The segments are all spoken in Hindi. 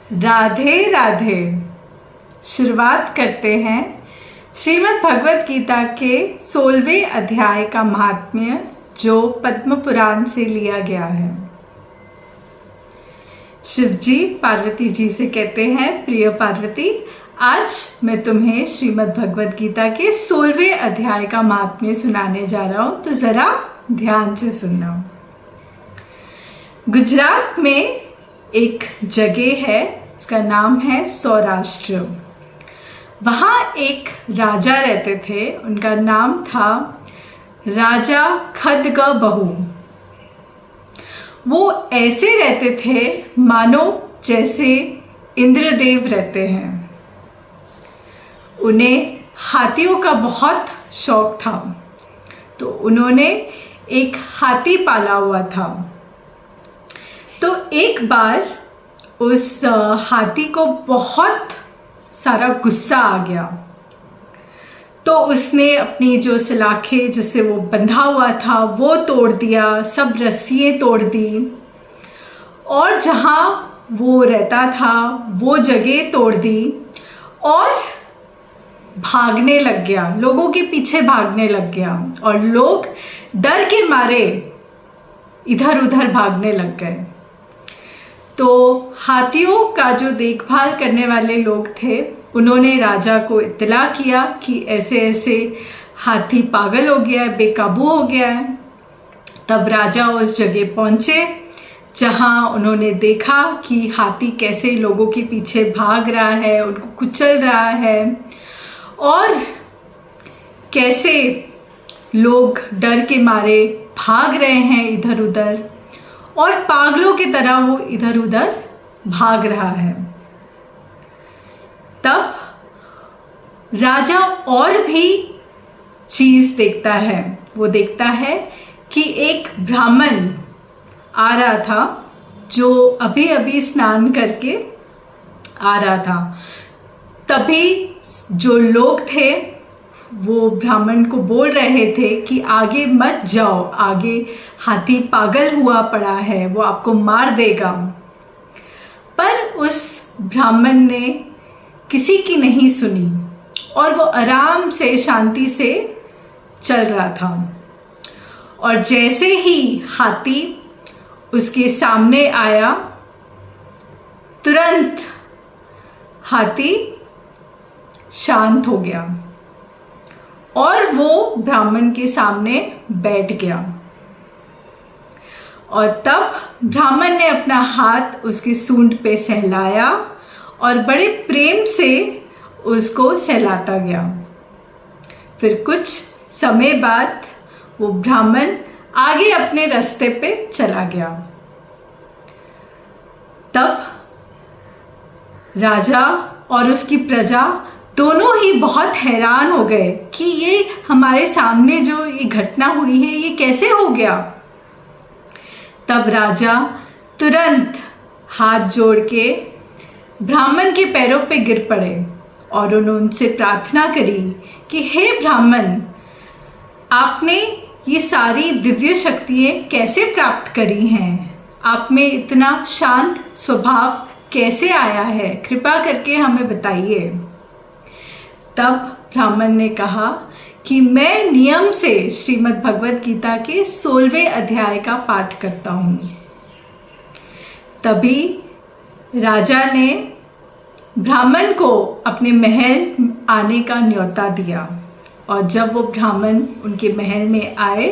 राधे राधे। शुरुआत करते हैं श्रीमद् भगवत गीता के 16वें अध्याय का महात्म्य जो पद्म पुराण से लिया गया है। शिव जी पार्वती जी से कहते हैं, प्रिय पार्वती, आज मैं तुम्हें श्रीमद् भगवत गीता के 16वें अध्याय का महात्म्य सुनाने जा रहा हूं, तो जरा ध्यान से सुनना। गुजरात में एक जगह है, उसका नाम है सौराष्ट्र। वहाँ एक राजा रहते थे, उनका नाम था राजा खड्गबहू। वो ऐसे रहते थे मानो जैसे इंद्रदेव रहते हैं। उन्हें हाथियों का बहुत शौक था, तो उन्होंने एक हाथी पाला हुआ था। तो एक बार उस हाथी को बहुत सारा गुस्सा आ गया, तो उसने अपनी जो सलाखें जिससे वो बंधा हुआ था वो तोड़ दिया, सब रस्सियाँ तोड़ दी, और जहाँ वो रहता था वो जगह तोड़ दी और भागने लग गया, लोगों के पीछे भागने लग गया। और लोग डर के मारे इधर उधर भागने लग गए। तो हाथियों का जो देखभाल करने वाले लोग थे, उन्होंने राजा को इत्तला किया कि ऐसे ऐसे हाथी पागल हो गया है, बेकाबू हो गया है। तब राजा उस जगह पहुंचे जहां उन्होंने देखा कि हाथी कैसे लोगों के पीछे भाग रहा है, उनको कुचल रहा है, और कैसे लोग डर के मारे भाग रहे हैं इधर उधर, और पागलों की तरह वो इधर उधर भाग रहा है। तब राजा और भी चीज देखता है। वो देखता है कि एक ब्राह्मण आ रहा था जो अभी अभी स्नान करके आ रहा था। तभी जो लोग थे वो ब्राह्मण को बोल रहे थे कि आगे मत जाओ, आगे हाथी पागल हुआ पड़ा है, वो आपको मार देगा। पर उस ब्राह्मण ने किसी की नहीं सुनी और वो आराम से शांति से चल रहा था। और जैसे ही हाथी उसके सामने आया, तुरंत हाथी शांत हो गया और वो ब्राह्मण के सामने बैठ गया। और तब ब्राह्मण ने अपना हाथ उसकी सूंड पे सहलाया और बड़े प्रेम से उसको सहलाता गया। फिर कुछ समय बाद वो ब्राह्मण आगे अपने रास्ते पे चला गया। तब राजा और उसकी प्रजा दोनों ही बहुत हैरान हो गए कि ये हमारे सामने जो ये घटना हुई है ये कैसे हो गया। तब राजा तुरंत हाथ जोड़ के ब्राह्मण के पैरों पे गिर पड़े और उन्होंने उनसे प्रार्थना करी कि हे ब्राह्मण, आपने ये सारी दिव्य शक्तियाँ कैसे प्राप्त करी हैं? आप में इतना शांत स्वभाव कैसे आया है? कृपा करके हमें बताइए। तब ब्राह्मण ने कहा कि मैं नियम से श्रीमद् भगवत गीता के 16वें अध्याय का पाठ करता हूँ। तभी राजा ने ब्राह्मण को अपने महल आने का न्योता दिया, और जब वो ब्राह्मण उनके महल में आए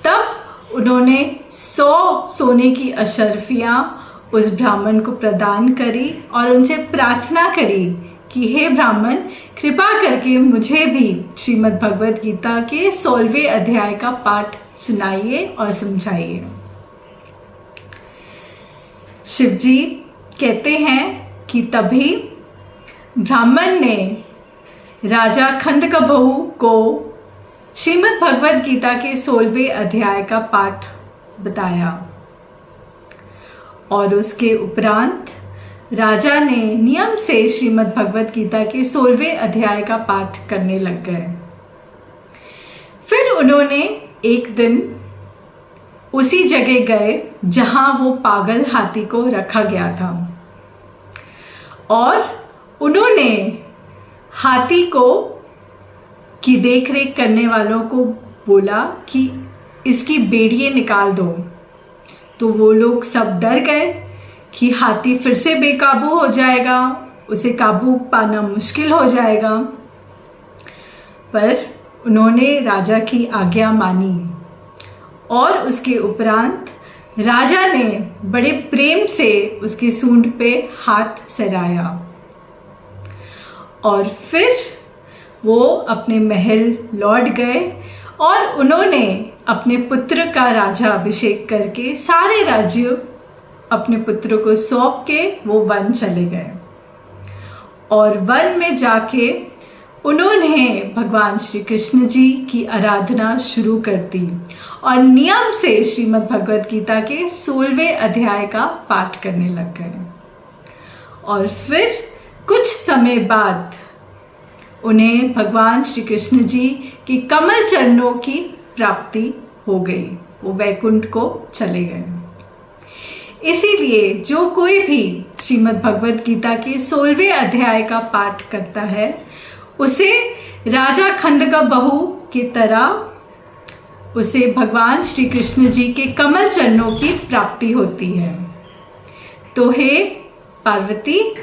तब उन्होंने 100 सोने की अशर्फियाँ उस ब्राह्मण को प्रदान करी और उनसे प्रार्थना करी कि हे ब्राह्मण, कृपा करके मुझे भी श्रीमद् भगवत गीता के 16वें अध्याय का पाठ सुनाइए और समझाइए। शिव जी कहते हैं कि तभी ब्राह्मण ने राजा खड्गबहू को श्रीमद् भगवत गीता के 16वें अध्याय का पाठ बताया, और उसके उपरांत राजा ने नियम से श्रीमद् भगवत गीता के 16वें अध्याय का पाठ करने लग गए। फिर उन्होंने एक दिन उसी जगह गए जहां वो पागल हाथी को रखा गया था। और उन्होंने हाथी को की देख रेख करने वालों को बोला कि इसकी बेड़ियाँ निकाल दो। तो वो लोग सब डर गए कि हाथी फिर से बेकाबू हो जाएगा, उसे काबू पाना मुश्किल हो जाएगा। पर उन्होंने राजा की आज्ञा मानी और उसके उपरांत राजा ने बड़े प्रेम से उसकी सूंड पे हाथ सराया और फिर वो अपने महल लौट गए और उन्होंने अपने पुत्र का राजा अभिषेक करके सारे राज्य अपने पुत्र को सौंप के वो वन चले गए। और वन में जाके उन्होंने भगवान श्री कृष्ण जी की आराधना शुरू कर दी और नियम से श्रीमद् भगवद गीता के 16वें अध्याय का पाठ करने लग गए। और फिर कुछ समय बाद उन्हें भगवान श्री कृष्ण जी की कमल चरणों की प्राप्ति हो गई, वो वैकुंठ को चले गए। इसीलिए जो कोई भी श्रीमद् भगवद गीता के 16वें अध्याय का पाठ करता है उसे राजा खंड का बहू की तरह उसे भगवान श्री कृष्ण जी के कमल चरणों की प्राप्ति होती है। तो हे पार्वती,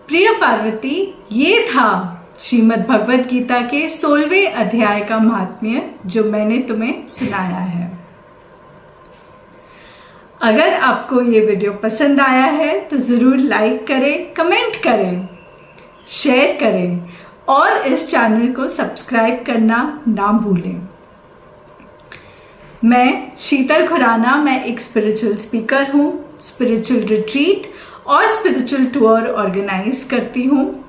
प्रिय पार्वती, ये था श्रीमद् भगवद गीता के 16वें अध्याय का महात्म्य जो मैंने तुम्हें सुनाया है। अगर आपको ये वीडियो पसंद आया है तो ज़रूर लाइक करें, कमेंट करें, शेयर करें और इस चैनल को सब्सक्राइब करना ना भूलें। मैं शीतल खुराना, मैं एक स्पिरिचुअल स्पीकर हूँ, स्पिरिचुअल रिट्रीट और स्पिरिचुअल टूर ऑर्गेनाइज करती हूँ।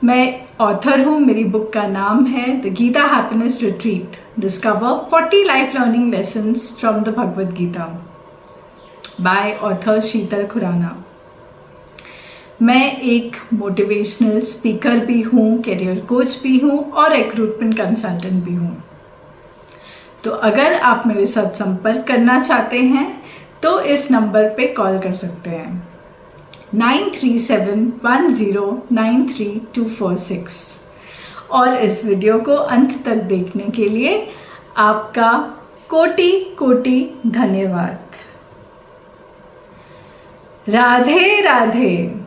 मैं ऑथर हूँ, मेरी बुक का नाम है the Gita happiness retreat, discover 40 life learning lessons from the Bhagavad Gita by author Sheetal Khurana. मैं एक मोटिवेशनल स्पीकर भी हूँ, कैरियर कोच भी हूँ और रिक्रूटमेंट कंसल्टेंट भी हूँ। तो अगर आप मेरे साथ संपर्क करना चाहते हैं तो इस नंबर पे कॉल कर सकते हैं 9371093246। और इस वीडियो को अंत तक देखने के लिए आपका कोटि कोटि धन्यवाद। राधे राधे।